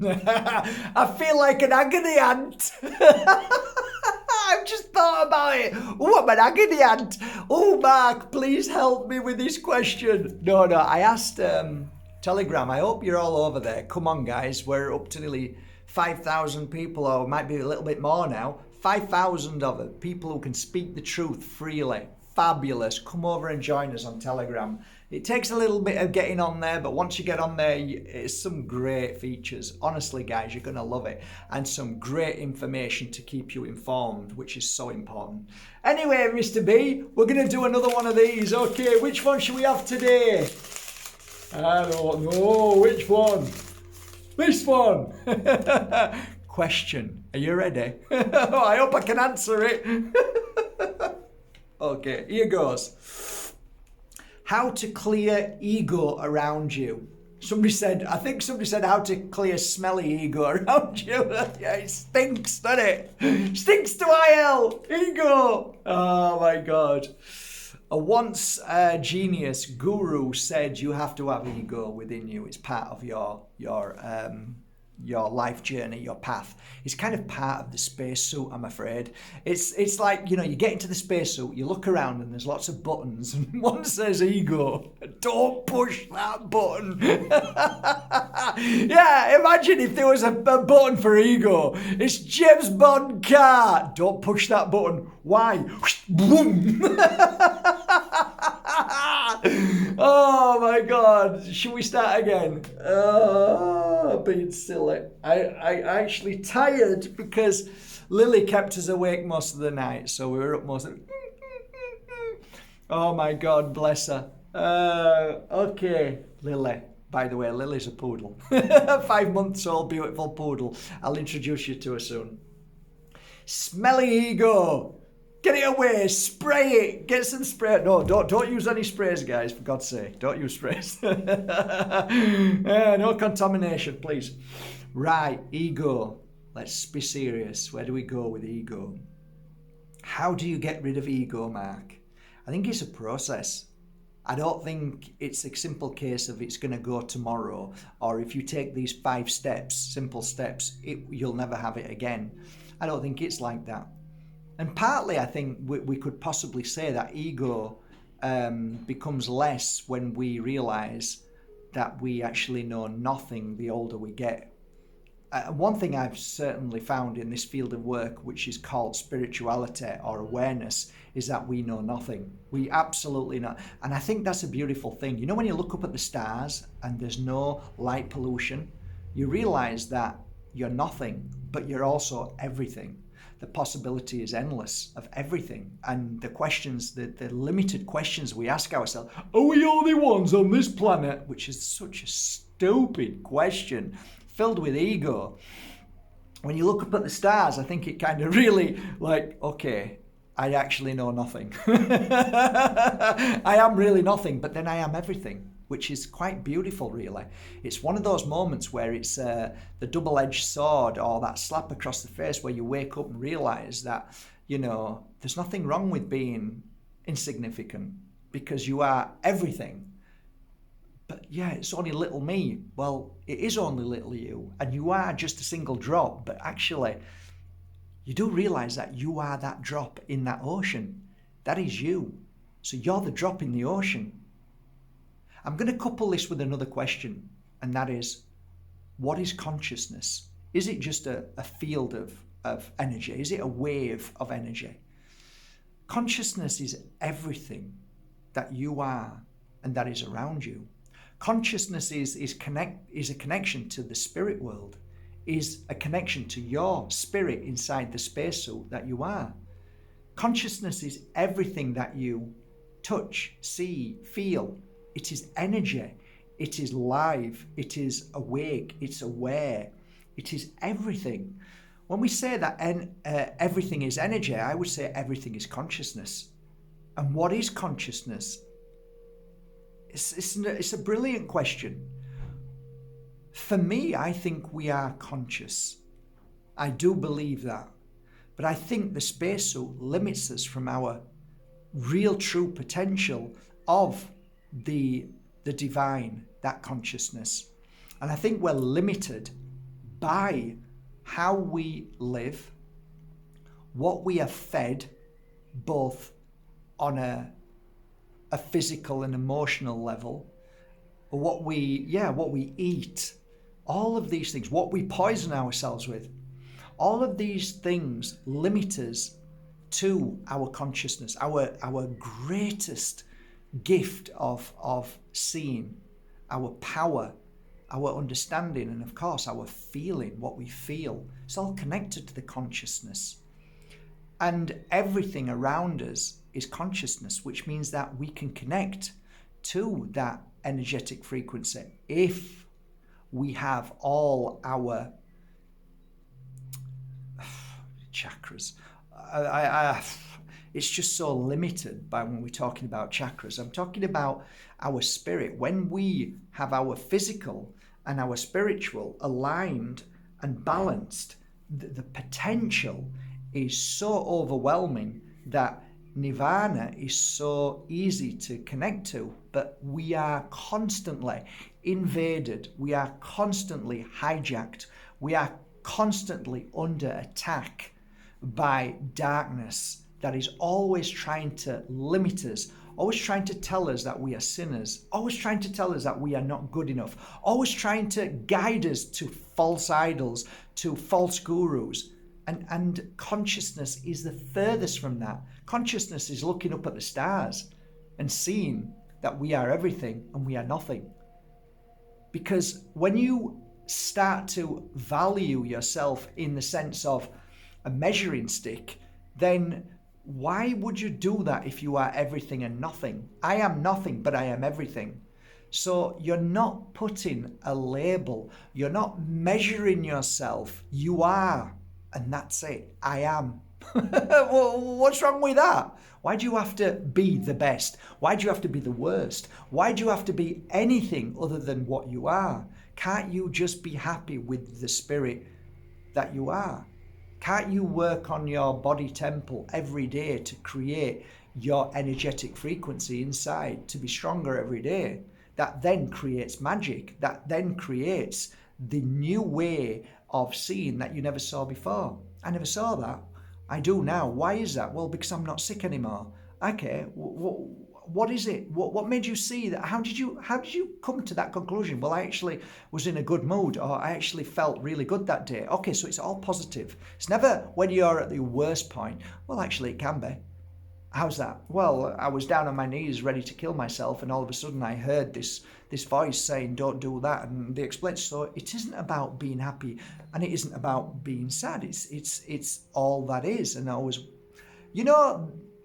I feel like an agony ant. I've just thought about it. Oh, I'm an agony ant. Oh, Mark, please help me with this question. No, I asked Telegram. I hope you're all over there. Come on, guys. We're up to nearly 5,000 people, or might be a little bit more now. 5,000 of it. People who can speak the truth freely. Fabulous. Come over and join us on Telegram. It takes a little bit of getting on there, but once you get on there, it's some great features. Honestly, guys, you're going to love it. And some great information to keep you informed, which is so important. Anyway, Mr. B, we're going to do another one of these. Okay, which one should we have today? I don't know. Which one? This one. Question. Are you ready? I hope I can answer it. Okay, here goes. How to clear ego around you. I think somebody said how to clear smelly ego around you. Yeah, it stinks, doesn't it? Stinks to IL. Ego. Oh my God. A once genius guru said you have to have ego within you. It's part of your life journey, your path. It's kind of part of the spacesuit, I'm afraid. It's like, you get into the spacesuit, you look around and there's lots of buttons and one says ego. Don't push that button. Yeah, imagine if there was a button for ego. It's James Bond car. Don't push that button. Why? Boom. Oh my God. Should we start again? Being silly. I actually tired because Lily kept us awake most of the night, so we were up most of Oh my God, bless her. Okay, Lily. By the way, Lily's a poodle. 5 months old, beautiful poodle. I'll introduce you to her soon. Smelly ego. Get it away, spray it, get some spray. No, don't use any sprays, guys, for God's sake. Don't use sprays. No contamination, please. Right, ego. Let's be serious. Where do we go with ego? How do you get rid of ego, Mark? I think it's a process. I don't think it's a simple case of it's going to go tomorrow, or if you take these 5 steps, simple steps, you'll never have it again. I don't think it's like that. And partly, I think we could possibly say that ego becomes less when we realize that we actually know nothing the older we get. One thing I've certainly found in this field of work, which is called spirituality or awareness, is that we know nothing. We absolutely know. And I think that's a beautiful thing. When you look up at the stars and there's no light pollution, you realize that you're nothing, but you're also everything. The possibility is endless of everything. And the questions, the limited questions we ask ourselves, are we only ones on this planet? Which is such a stupid question, filled with ego. When you look up at the stars, I think it kind of really okay, I actually know nothing. I am really nothing, but then I am everything, which is quite beautiful, really. It's one of those moments where it's the double-edged sword, or that slap across the face where you wake up and realize that, there's nothing wrong with being insignificant because you are everything. But yeah, it's only little me. Well, it is only little you, and you are just a single drop, but actually, you do realize that you are that drop in that ocean. That is you. So you're the drop in the ocean. I'm going to couple this with another question, and that is, what is consciousness? Is it just a field of energy? Is it a wave of energy? Consciousness is everything that you are and that is around you. Consciousness is a connection to the spirit world, is a connection to your spirit inside the spacesuit that you are. Consciousness is everything that you touch, see, feel. It is energy. It is live. It is awake. It's aware. It is everything. When we say that everything is energy, I would say everything is consciousness. And what is consciousness? It's a brilliant question. For me, I think we are conscious. I do believe that. But I think the spacesuit limits us from our real true potential of the divine, that consciousness. And I think we're limited by how we live, what we are fed, both on a physical and emotional level, what we eat, all of these things, what we poison ourselves with, all of these things limit us to our consciousness, our greatest gift of seeing, our power, our understanding, and of course our feeling, what we feel. It's all connected to the consciousness. And everything around us is consciousness, which means that we can connect to that energetic frequency if we have all our chakras. It's just so limited by when we're talking about chakras. I'm talking about our spirit. When we have our physical and our spiritual aligned and balanced, the potential is so overwhelming that nirvana is so easy to connect to, but we are constantly invaded, we are constantly hijacked, we are constantly under attack by darkness that is always trying to limit us, always trying to tell us that we are sinners, always trying to tell us that we are not good enough, always trying to guide us to false idols, to false gurus. And consciousness is the furthest from that. Consciousness is looking up at the stars and seeing that we are everything and we are nothing. Because when you start to value yourself in the sense of a measuring stick, then why would you do that if you are everything and nothing? I am nothing, but I am everything. So you're not putting a label. You're not measuring yourself. You are. And that's it. I am. What's wrong with that? Why do you have to be the best? Why do you have to be the worst? Why do you have to be anything other than what you are? Can't you just be happy with the spirit that you are? Can't you work on your body temple every day to create your energetic frequency inside to be stronger every day? That then creates magic. That then creates the new way of seeing that you never saw before. I never saw that. I do now. Why is that? Well, because I'm not sick anymore. Okay, what is it? What made you see that? How did you come to that conclusion? Well, I actually was in a good mood, or I actually felt really good that day. Okay, so it's all positive. It's never when you're at the worst point. Well, actually, it can be. How's that? Well, I was down on my knees ready to kill myself, and all of a sudden I heard this voice saying, don't do that. And they explained, so it isn't about being happy and it isn't about being sad. It's all that is. And I was,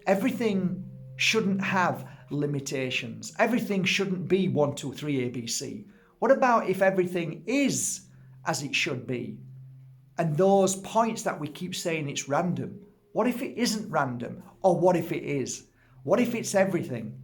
everything shouldn't have limitations. Everything shouldn't be 1, 2, 3, ABC. What about if everything is as it should be? And those points that we keep saying it's random, what if it isn't random? Or what if it is? What if it's everything?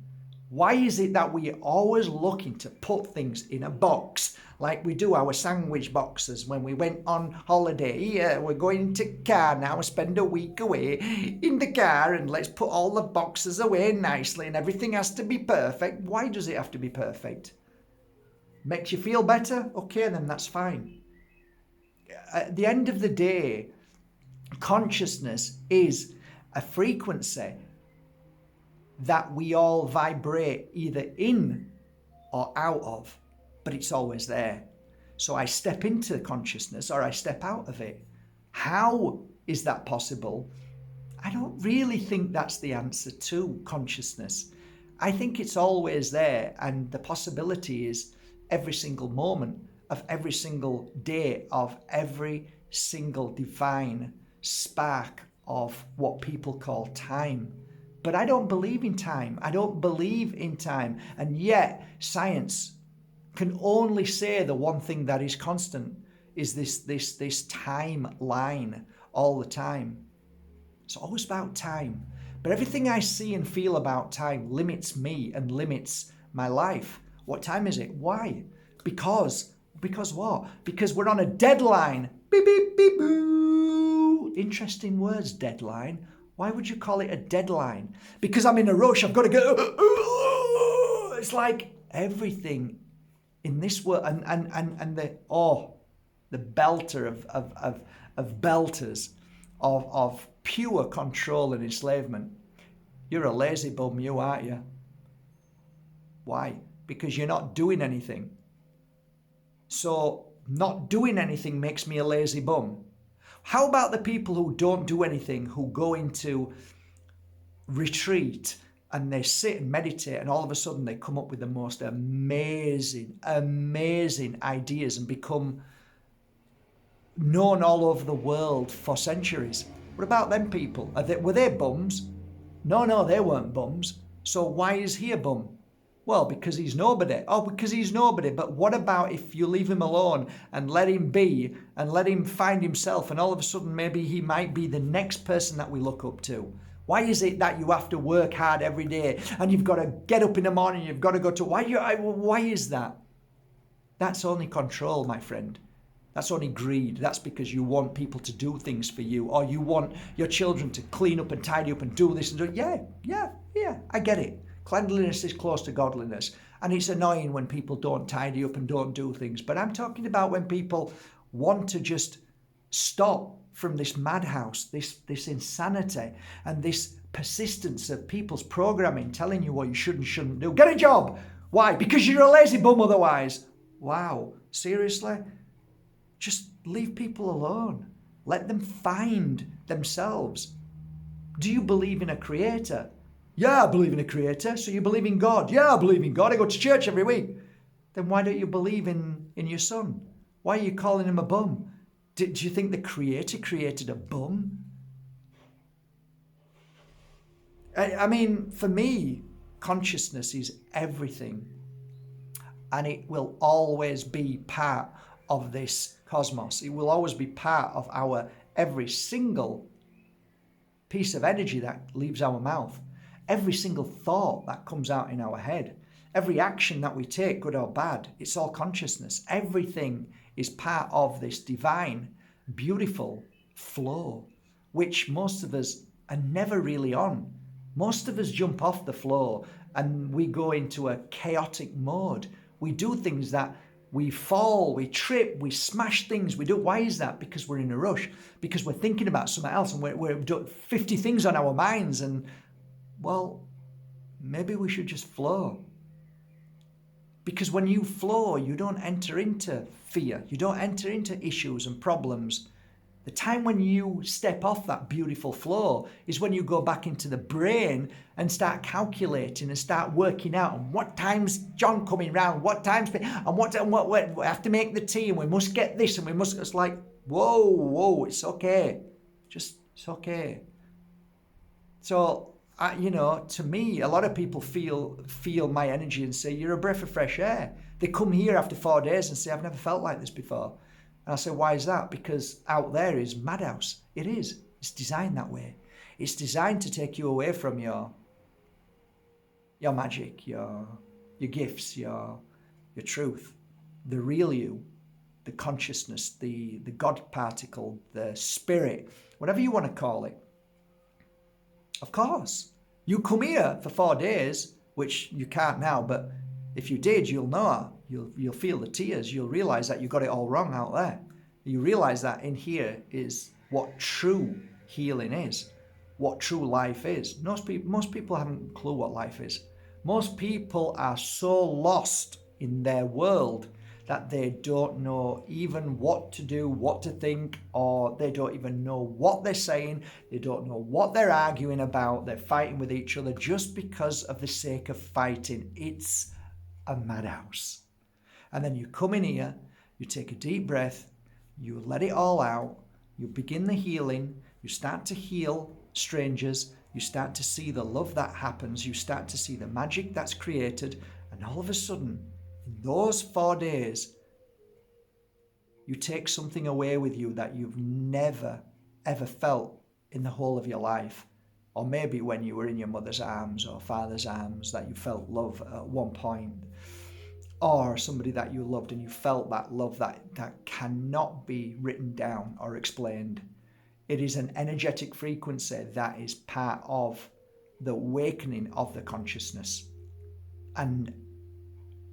Why is it that we are always looking to put things in a box, like we do our sandwich boxes when we went on holiday? Yeah, we're going to car now and spend a week away in the car, and let's put all the boxes away nicely and everything has to be perfect. Why does it have to be perfect? Makes you feel better? Okay, then that's fine. At the end of the day, consciousness is a frequency that we all vibrate either in or out of, but it's always there. So I step into consciousness or I step out of it. How is that possible? I don't really think that's the answer to consciousness. I think it's always there, and the possibility is every single moment of every single day of every single divine spark of what people call time. But I don't believe in time. I don't believe in time. And yet science can only say the one thing that is constant is this timeline all the time. It's always about time. But everything I see and feel about time limits me and limits my life. What time is it? Why? Because what? Because we're on a deadline. Beep, beep, beep, boo. Interesting words, deadline. Why would you call it a deadline? Because I'm in a rush. I've got to go. It's like everything in this world and the belter of belters, of pure control and enslavement. You're a lazy bum, you, aren't you? Why? Because you're not doing anything. So not doing anything makes me a lazy bum. How about the people who don't do anything, who go into retreat and they sit and meditate, and all of a sudden they come up with the most amazing ideas and become known all over the world for centuries? What about them people? Were they bums? No, they weren't bums. So why is he a bum? Well, because he's nobody. Oh, because he's nobody. But what about if you leave him alone and let him be and let him find himself, and all of a sudden maybe he might be the next person that we look up to? Why is it that you have to work hard every day and you've got to get up in the morning, you've got to go to... Why is that? That's only control, my friend. That's only greed. That's because you want people to do things for you, or you want your children to clean up and tidy up and do this and do... Yeah, I get it. Cleanliness is close to godliness. And it's annoying when people don't tidy up and don't do things. But I'm talking about when people want to just stop from this madhouse, this insanity, and this persistence of people's programming telling you what you should and shouldn't do. Get a job! Why? Because you're a lazy bum otherwise. Wow, seriously? Just leave people alone. Let them find themselves. Do you believe in a creator? Yeah, I believe in a creator. So you believe in God? Yeah, I believe in God. I go to church every week. Then why don't you believe in your son? Why are you calling him a bum? Do you think the creator created a bum? I mean, for me, consciousness is everything. And it will always be part of this cosmos. It will always be part of our every single piece of energy that leaves our mouth. Every single thought that comes out in our head. Every action that we take, good or bad, it's all consciousness. Everything is part of this divine, beautiful flow, which most of us are never really on. Most of us jump off the flow and we go into a chaotic mode. We do things that we fall, we trip, we smash things. We do. Why is that? Because we're in a rush. Because we're thinking about something else and we're doing 50 things on our minds. And, well, maybe we should just flow. Because when you flow, you don't enter into fear. You don't enter into issues and problems. The time when you step off that beautiful flow is when you go back into the brain and start calculating and start working out. And what time's John coming round? What time's... And what we have to make the tea and we must get this and we must... It's like, whoa, it's okay. It's okay. So... to me, a lot of people feel my energy and say, you're a breath of fresh air. They come here after 4 days and say, I've never felt like this before. And I say, why is that? Because out there is madhouse. It is. It's designed that way. It's designed to take you away from your magic, your gifts, your truth, the real you, the consciousness, the God particle, the spirit, whatever you want to call it. Of course. You come here for 4 days, which you can't now, but if you did, you'll know. You'll feel the tears. You'll realize that you got it all wrong out there. You realize that in here is what true healing is, what true life is. Most people haven't a clue what life is. Most people are so lost in their world that they don't know even what to do, what to think, or they don't even know what they're saying. They don't know what they're arguing about. They're fighting with each other just because of the sake of fighting. It's a madhouse. And then you come in here, you take a deep breath, you let it all out, you begin the healing, you start to heal strangers, you start to see the love that happens, you start to see the magic that's created, and all of a sudden, in those 4 days, you take something away with you that you've never, ever felt in the whole of your life. Or maybe when you were in your mother's arms or father's arms that you felt love at one point. Or somebody that you loved and you felt that love that cannot be written down or explained. It is an energetic frequency that is part of the awakening of the consciousness. And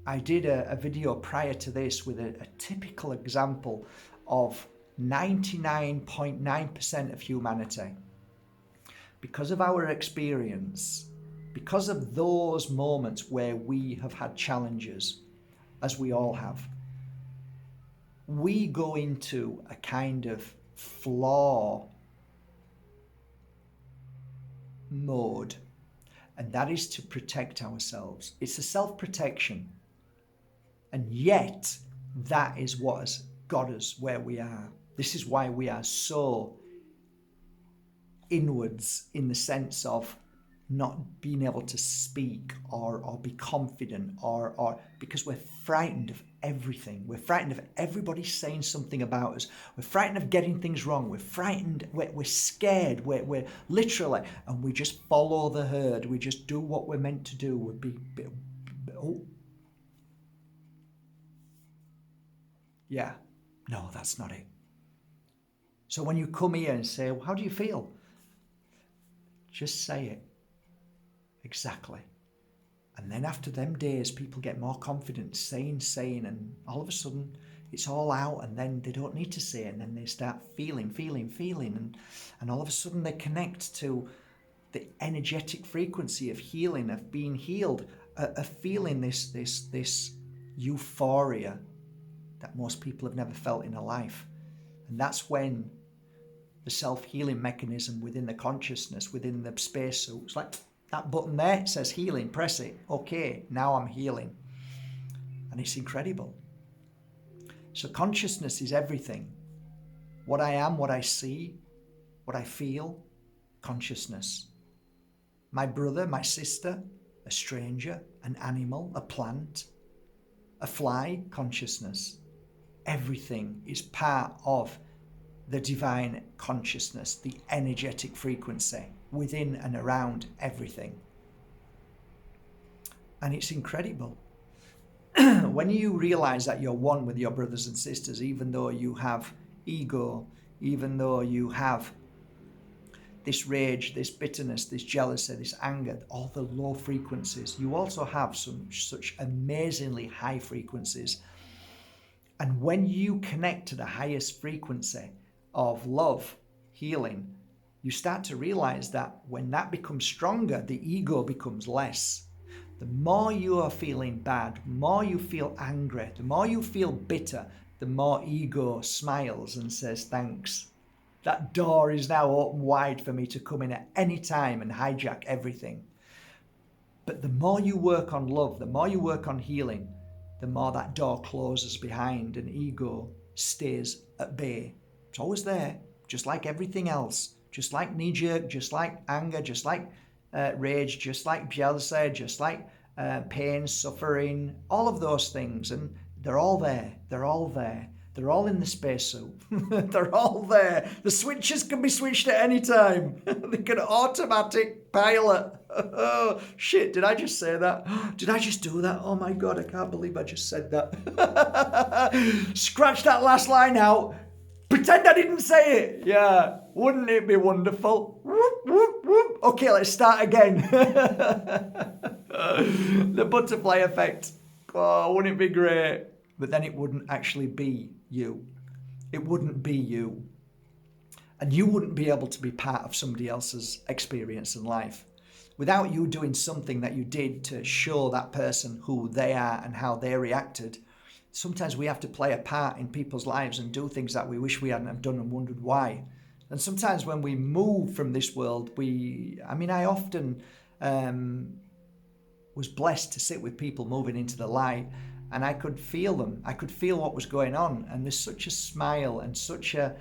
I did a video prior to this with a typical example of 99.9% of humanity. Because of our experience, because of those moments where we have had challenges, as we all have, we go into a kind of flaw mode, and that is to protect ourselves. It's a self-protection, and yet that is what has got us where we are. This is why we are so inwards, in the sense of not being able to speak or be confident, or because we're frightened of everything. We're frightened of everybody saying something about us. We're frightened of getting things wrong. We're frightened, we're scared, we're literally, and we just follow the herd. We just do what we're meant to do. Yeah, no, that's not it. So when you come here and say, well, how do you feel? Just say it. Exactly. And then after them days, people get more confident saying, and all of a sudden it's all out, and then they don't need to say it, and then they start feeling, and all of a sudden they connect to the energetic frequency of healing, of being healed, of feeling this euphoria that most people have never felt in a life. And that's when the self-healing mechanism within the consciousness, within the spacesuit, it's like that button there, it says healing, press it. Okay, now I'm healing. And it's incredible. So consciousness is everything. What I am, what I see, what I feel, consciousness. My brother, my sister, a stranger, an animal, a plant, a fly, consciousness. Everything is part of the divine consciousness, the energetic frequency within and around everything. And it's incredible. When you realize that you're one with your brothers and sisters, even though you have ego, even though you have this rage, this bitterness, this jealousy, this anger, all the low frequencies, you also have such amazingly high frequencies. And when you connect to the highest frequency of love, healing, you start to realize that when that becomes stronger, the ego becomes less. The more you are feeling bad, the more you feel angry, the more you feel bitter, the more ego smiles and says, thanks. That door is now open wide for me to come in at any time and hijack everything. But the more you work on love, the more you work on healing, the more that door closes behind and ego stays at bay. It's always there, just like everything else, just like knee-jerk, just like anger, just like rage, just like jealousy, just like pain, suffering, all of those things. And they're all there. They're all there. They're all in the spacesuit. They're all there. The switches can be switched at any time. They can automatic pilot. Oh, shit, did I just say that? Did I just do that? Oh my God, I can't believe I just said that. Scratch that last line out. Pretend I didn't say it. Yeah, wouldn't it be wonderful? Whoop, whoop, whoop. Okay, let's start again. The butterfly effect. Oh, wouldn't it be great? But then it wouldn't actually be you. It wouldn't be you. And you wouldn't be able to be part of somebody else's experience in life without you doing something that you did to show that person who they are and how they reacted. Sometimes we have to play a part in people's lives and do things that we wish we hadn't have done and wondered why. And sometimes when we move from this world, I often was blessed to sit with people moving into the light, and I could feel them. I could feel what was going on. And there's such a smile and such a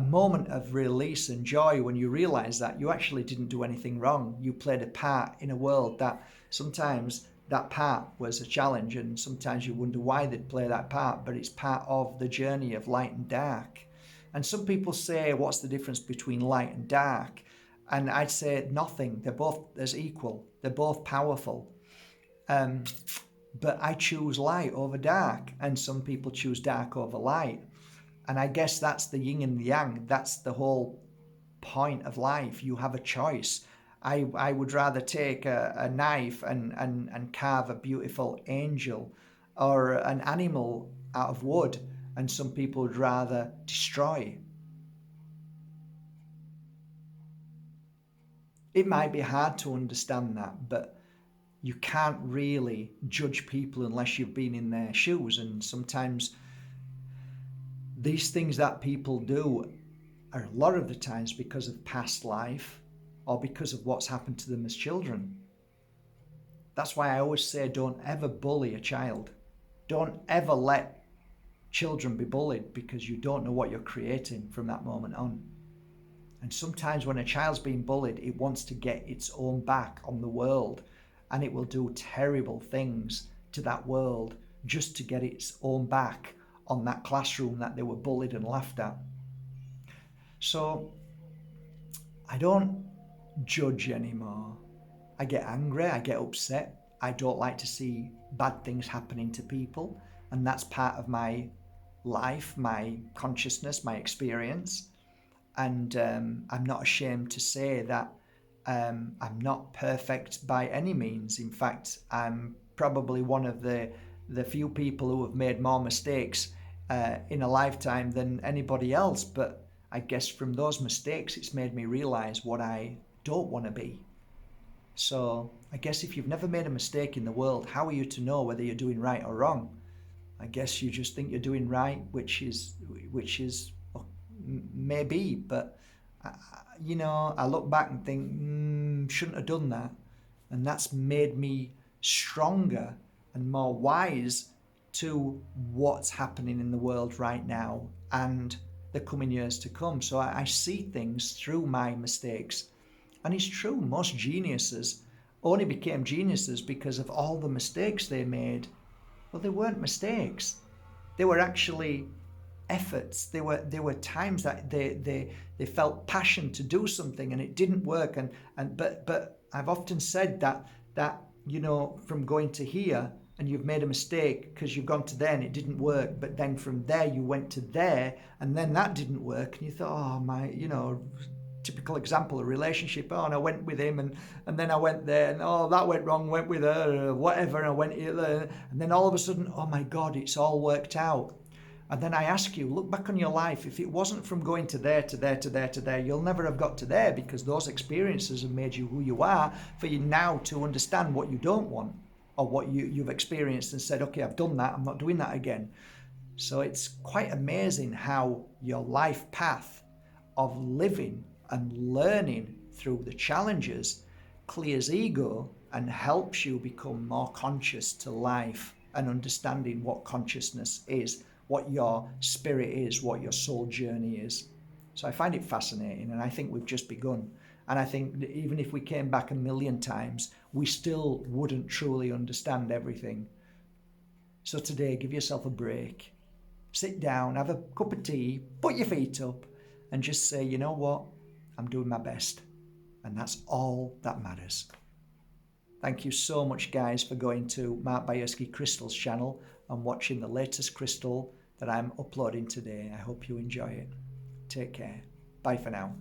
moment of release and joy when you realize that you actually didn't do anything wrong. You played a part in a world that sometimes that part was a challenge, and sometimes you wonder why they'd play that part, but it's part of the journey of light and dark. And some people say, what's the difference between light and dark? And I'd say nothing. They're both as equal. They're both powerful. But I choose light over dark, and some people choose dark over light. And I guess that's the yin and the yang. That's the whole point of life. You have a choice. I would rather take a knife and carve a beautiful angel or an animal out of wood and some people would rather destroy. It might be hard to understand that, but you can't really judge people unless you've been in their shoes. And sometimes these things that people do are a lot of the times because of past life or because of what's happened to them as children. That's why I always say don't ever bully a child. Don't ever let children be bullied, because you don't know what you're creating from that moment on. And sometimes when a child's being bullied, it wants to get its own back on the world, and it will do terrible things to that world just to get its own back on that classroom that they were bullied and laughed at. So I don't judge anymore. I get angry, I get upset. I don't like to see bad things happening to people, and that's part of my life, my consciousness, my experience. And I'm not ashamed to say that I'm not perfect by any means. In fact, I'm probably one of the few people who have made more mistakes in a lifetime than anybody else. But I guess from those mistakes, it's made me realize what I don't want to be. So I guess if you've never made a mistake in the world, how are you to know whether you're doing right or wrong? I guess you just think you're doing right, which is maybe, but I look back and think, shouldn't have done that. And that's made me stronger and more wise to what's happening in the world right now and the coming years to come. So I see things through my mistakes. And it's true, most geniuses only became geniuses because of all the mistakes they made. Well, they weren't mistakes. They were actually efforts. They were times that they felt passion to do something and it didn't work. But I've often said that from going to here and you've made a mistake because you've gone to there and it didn't work. But then from there you went to there and then that didn't work. And you thought, oh my, typical example, a relationship. Oh, and I went with him and then I went there and oh, that went wrong, went with her or whatever. And I went here and then all of a sudden, oh my God, it's all worked out. And then I ask you, look back on your life. If it wasn't from going to there, to there, to there, to there, you'll never have got to there, because those experiences have made you who you are for you now to understand what you don't want or what you've experienced and said, okay, I've done that. I'm not doing that again. So it's quite amazing how your life path of living and learning through the challenges clears ego and helps you become more conscious to life and understanding what consciousness is, what your spirit is, what your soul journey is. So I find it fascinating, and I think we've just begun. And I think that even if we came back 1,000,000 times, we still wouldn't truly understand everything. So today, give yourself a break. Sit down, have a cup of tea, put your feet up, and just say, you know what? I'm doing my best. And that's all that matters. Thank you so much, guys, for going to Mark Bajerski Crystal's channel and watching the latest crystal that I'm uploading today. I hope you enjoy it. Take care. Bye for now.